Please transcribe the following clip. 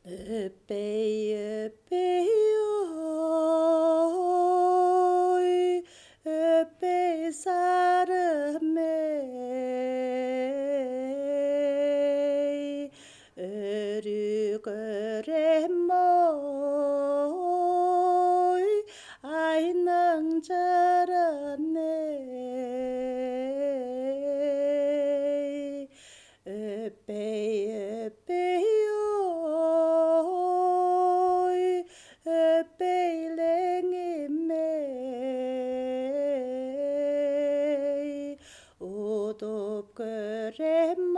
Epey, epey, oy, epey sarım ey, örü görem oy, aynen çaren ey, epey, epey, oy, epeylengim ey, odup görem